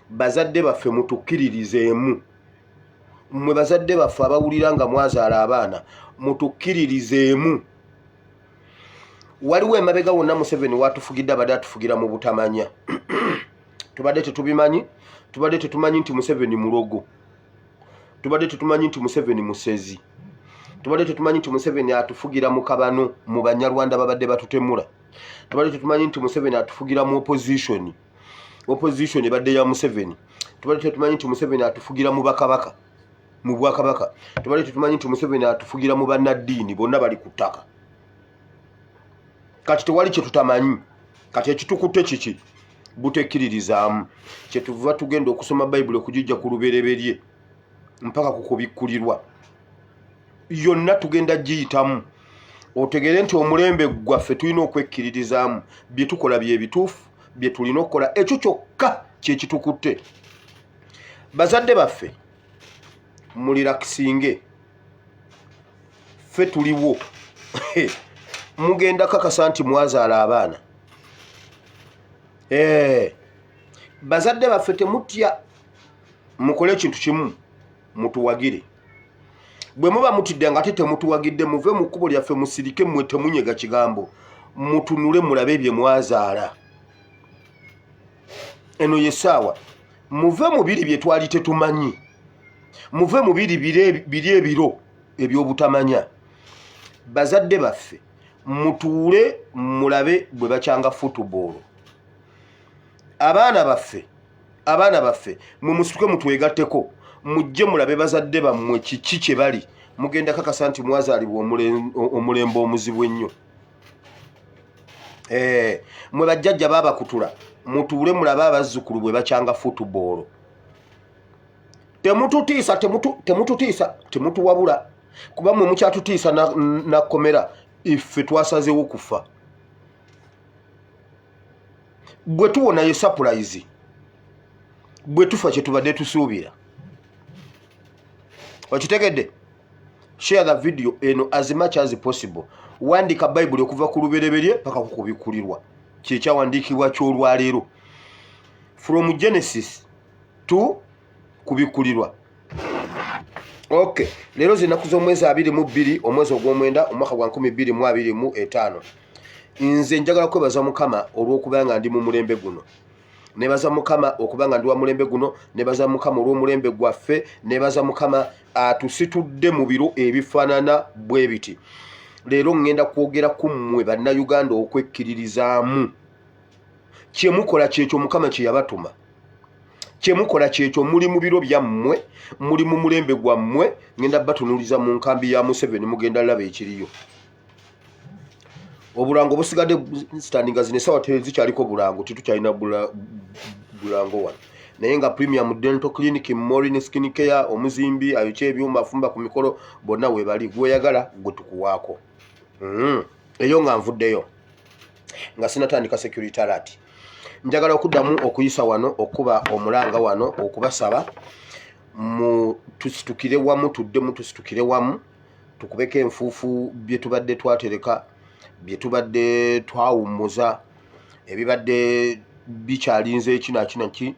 bazadde baffe mutukkiririzeemu. Mmwe bazadde baffe abawulira nga mwazaala abaana mutukkiririzeemu. Waliwo emabega wonna Museveni watufugidde abadde atufugira mu butamanya. Tubadde tetubimanyi, tubadde tetumanyi nti Museveni mulogo, tubadde tetumanyi nti Museveni musezi, tubadde tetumanyi nti Museveni atufugira mu kabano mu Banyarwanda babadde batutemula, tubadde tetumanyi nti Museveni atufugira mu opposition ebadde ya Museveni, tubadde tetumanyi nti Museveni atufugira mu bakabaka mu bwakabaka, tubadde tetumanyi nti Museveni atufugira mu bannaddiini bonna bali ku ttaka. Kati tewali kye tutamanyi. Kati ekitukutte kiki? Butekkiririzaamu. Kyetuva tugenda okusoma Bayibuli okugijja ku lubereberye mpaka ku kubikkulirwa. Yonna tugenda giyitamu otegere nti omulembe gwaffe tulina okwekkiririzaamu. Bye tukola bye bituufu, bye tulina okukola. Ekyo kyokka kye kitukutte. Bazadde baffe mulirakisinge, ffe tuliwo. Mugenda kakasa nti mwazaala abaana. Bazadde baffe temutya, mukole ekintu kimu, mutuwagire. Bwe muba mutidde nga temutuwagidde, muve mu kkubo lyaffe musirike, mmwe temunyega kigambo, mutunule mulabe bye mwazaala. Eno yessaawa muve mu biri bye twali tetumanyi, muve mu biri ebiro ebyobutamanya. Bazadde baffe mutuule mulabe bwe bakyanga football. Abaana baffe mwe musituke mutwegatteko, mujje mulabe bazadde bammwe kiki kye bali. Mugenda kakasa nti mwazaalibwa omulembe omuzibu ennyo. Mwe bajjajja baabakutula, mutuule mulabe abazzukulu bwe bakyanga football. Temututiisa, temututiisa, temutuwabula, kuba mmwe mukyatutiisa nakkomera. Iffe twasazeewo kufa. Bwe tuwona ye surprise, bwe tufa kye tubadde tusuubira. Okitegedde? Share the video eno as much as possible. Wandika Bayibuli okuva ku lubereberye paka ku kubikkulirwa. Kye kyawandiikibwa ky'olwaleero. From Genesis to kubikkulirwa. Okay, leero zinaku z'omwezi 22 omwezi ogw'omwenda omwaka gwa 2025. Nze njagala kwebaza Mukama olw'okuba nga ndi mu mulembe guno. Nebaza Mukama okuba nga ndi wa mulembe guno, nebaza Mukama olw'omulembe gwaffe, nebaza Mukama atusitudde mu biro ebifaanana bwe biti. Leero ngenda kwogera ku mmwe bannayuganda okwekkiririzaamu. Kye mukola kyekyo Mukama kye yabatuma. Kye mukola kyekyo muli mu biro byammwe, muli mu mulembe gwammwe. Ngenda batunuliza mu nkambi ya Museveni, mugenda laba ekiriyo. Obulango busigadde standinga zine sawa tezikyaliko bulango, titukyalina bulango wano. Naye nga Premium Dental Clinic, Morin Skin Care, omuzimbi ayokya ebyuma, afumba ku mikolo, bonna we bali. Gweyagala gwe tukuwaako. Eyo nga nvuddeyo nga sinatandika security alert. Njagala okuddamu okuyisa wano, okuba omulanga wano, okubasaba tusituukire wamu, tuddemu tusituukire wamu, tukubeko enfuufu bye tubadde twatereka, bye tubadde twawummuza, ebibadde bikyalinze kinaki,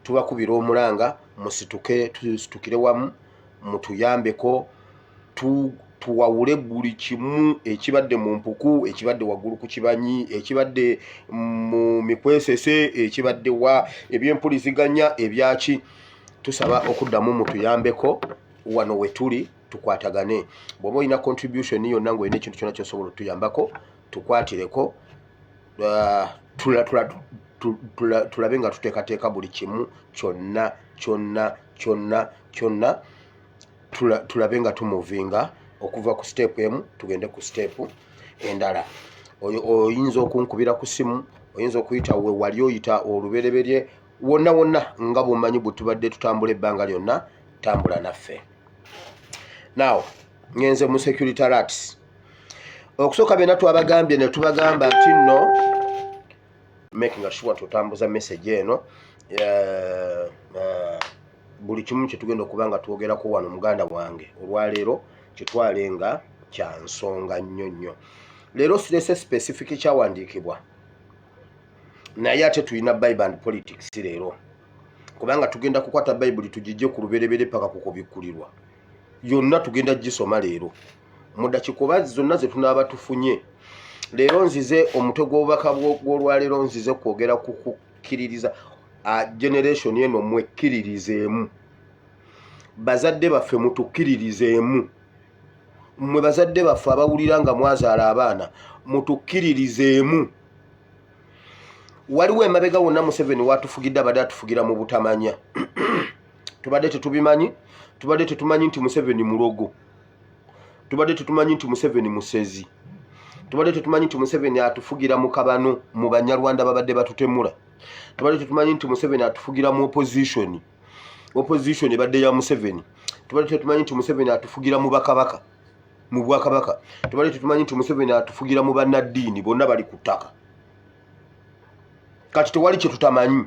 tubakubira omulanga, musituke tusitukire wamu, mutuyambeko, tuwawule buli kimu ekibadde mu mpuku, ekibadde waggulu ku kibanyi, ekibadde mu mikwesese, ekibadde wa ebyempuliziganya ebyaki. Tusaba okuddamu mutuyambeko wano we tuli, tukwatagane. Bw'oba olina contribution yonna ng'olina ekintu kyonna ky'osobola otuyambako, tukwatireko. Tulabe nga tuteekateeka buli kimu kyonna tulabe nga tumuvinga okuva ku step emu tugende ku step endala. Oyinza okunkubira ku simu, oyinza okuyita we wali oyita olubereberye, wonna nga bw'omanyi bwe tubadde tutambula ebbanga lyonna, tambula naffe. Now ngenze mu security alerts. Okusooka byonna twabagambye ne tubagamba nti nno making sure tutambuza message eno buli kimu kye tugenda okuba nga twogerako wano muganda wange olwaleero kitwalenga kya nsonga nnyo. Leero sirese specific kyawandiikibwa, naye ate tulina Bible and politics leero. kubanga tugenda kukwata Bible tugijje ku luberebere paka kukubikulirwa yonna tugenda gisoma leero mudakikoba zonna ze tunaaba tufunye leero nzize omutwe gw'obubaka bw'olwaleero nzize kwogera ku kukkiririza generation eno mwekkiririzeemu bazadde baffe mutukkiririzeemu mwe bazadde baffe abawulira nga mwazaala abaana mutukkiririzeemu waliwo emabega wonna Museveni watufugidde abadde atufugira mu butamanya tubadde tetubimanyi tubadde tetumanyi nti Museveni mulogo tubadde tetumanyi nti Museveni musezi tubadde tetumanyi nti Museveni atufugira mu kabano mu Banyarwanda babadde batutemula tubadde tetumanyi nti Museveni atufugira mu opposition ebadde ya Museveni tubadde tetumanyi nti Museveni atufugira mu bakabaka mu bwakabaka tubadde tetumanyi nti Museveni atufugira mu bannaddiini bonna bali ku ttaka kati tewali kye tutamanyi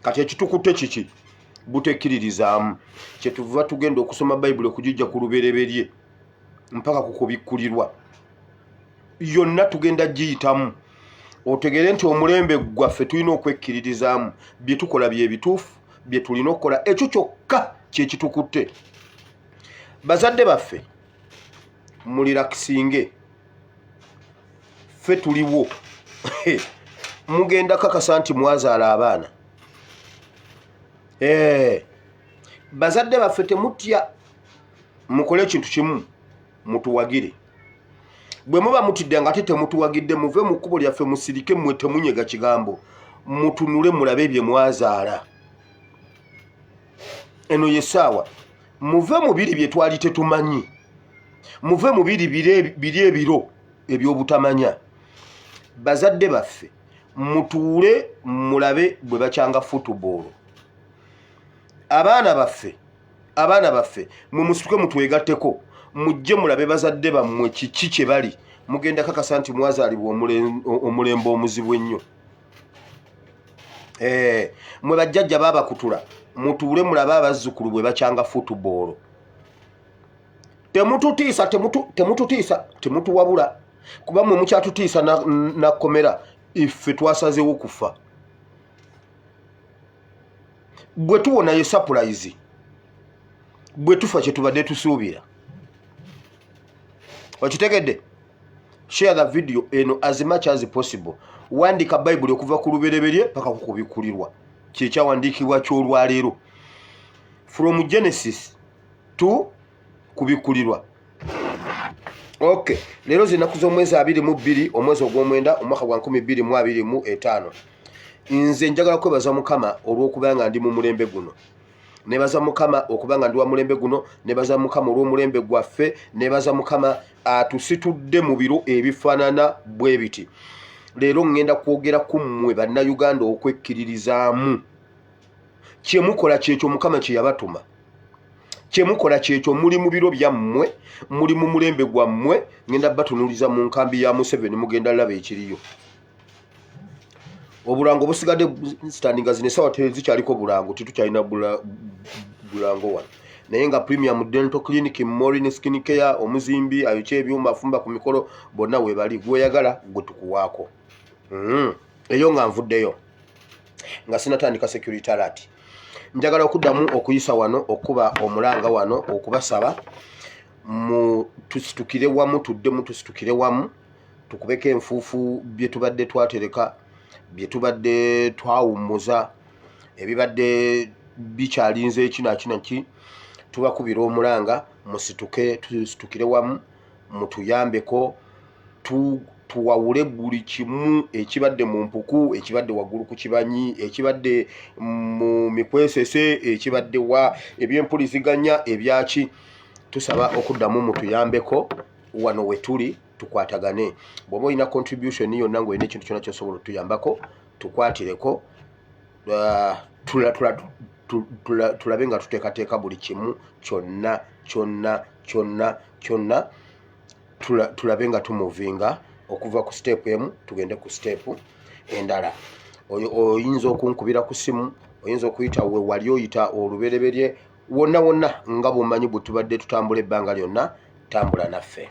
kati ekitukutte kiki butekkiririzaamu kyetuva tugenda okusoma Bible okugijja ku lubereberye mpaka kukubikkulirwa yonna tugenda giyitamu otegere nti omulembe gwaffe tulina okwekkiririzaamu bye tukola bye bituufu bye tulina okukola ekyo kyokka kyekitukutte bazadde baffe mulirakisinge ffe tuliwo mugenda kakasa nti mwazaala abaana bazadde baffe temutya mukole ekintu kimu mutuwagire bwe muba mutidde nga temutuwagidde muve mu kkubo lyaffe musirike mmwe temunyega kigambo mutunule mulabe bye mwazaala eno yesaawa muve mu biri bye twali tetumanyi muve mu biri ebiro ebyobutamanya bazadde baffe mutuule mulabe bwe bakyanga football abaana baffe mwe musituke mutwegatteko mujje mulabe bazadde bammwe kiki kye bali mugenda kakasa nti mwazaalibwa omulembe omuzibu ennyo mwe bajjajja baabakutula mutuule mulabe abazzukulu bwe bakyanga football temututiisa temututiisa temutuwabula kuba mwe mukyatutiisa nakomera iffe twasazeewo kufa bwe tuwona ye surprise bwe tufa kye tubadde tusuubira okitegedde share the video eno as much as possible wandika Bible okuva ku lubereberye paka kukubikulirwa kyekyawandiikibwa ky'olwaleero from Genesis to kubikulirwa. Okay, leero zinaku z'omwezi 22 omwezi ogw'omwenda omwaka gwa 2025 nze njagala kwebaza Mukama olw'okubanga ndi mu mulembe guno. Nebaza Mukama okubanga ndi wa mulembe guno, nebaza Mukama olw'omulembe gwaffe, nebaza Mukama atusitudde mu biro ebifaanana bwe biti. Leero ngenda kwogera ku mmwe bannayuganda okwekkiririzaamu. Kye mukola kyekyo Mukama kye yabatuma. Kye mukola kyekyo muli mu biro byammwe, muli mu mulembe gwammwe, ngenda batunuliza mu nkambi ya Museveni mugenda laba ekiriyo. Obulango busigadde standing zine sawa tezikyaliko bulango titukyalina bulango wano naye nga Premium Dental Clinic, Morin Skin Care, omuzimbi ayokye ebyuma afumba ku mikolo bonna we bali gweyagala gwe tukuwaako. Eyo nga nvuddeyo nga sinatandika security alert. Njagala okuddamu okuyisa wano okuba omulanga wano okubasaba mu tusitukire wamu tuddemu tusitukire wamu tukubeke enfuufu bye tubadde twatereka bye tubadde twawumuza ebibadde bikyalinze ekinaki tubakubira omulanga musituke tusitukire wamu mutuyambeko tuwawule buli kimu ekibadde mu mpuku ekibadde waggulu ku kibanyi ekibadde mu mikwesese ekibadde wa ebyempuliziganya ebyaki tusaba okuddamu mutuyambeko wano wetuli tukwatagane bw'oba olina contribution yonna ng'olina ekintu kyonna kyosobola otuyambako tukwatireko tulabe nga tuteekateeka buli kimu kyonna tulabe nga tumuvinga okuva ku step emu tugende ku step endala. Oyinza okunkubira ku simu, oyinza okuyita we wali oyita olubereberye wonna nga bw'omanyi bwe tubadde tutambula ebbanga lyonna tambula naffe.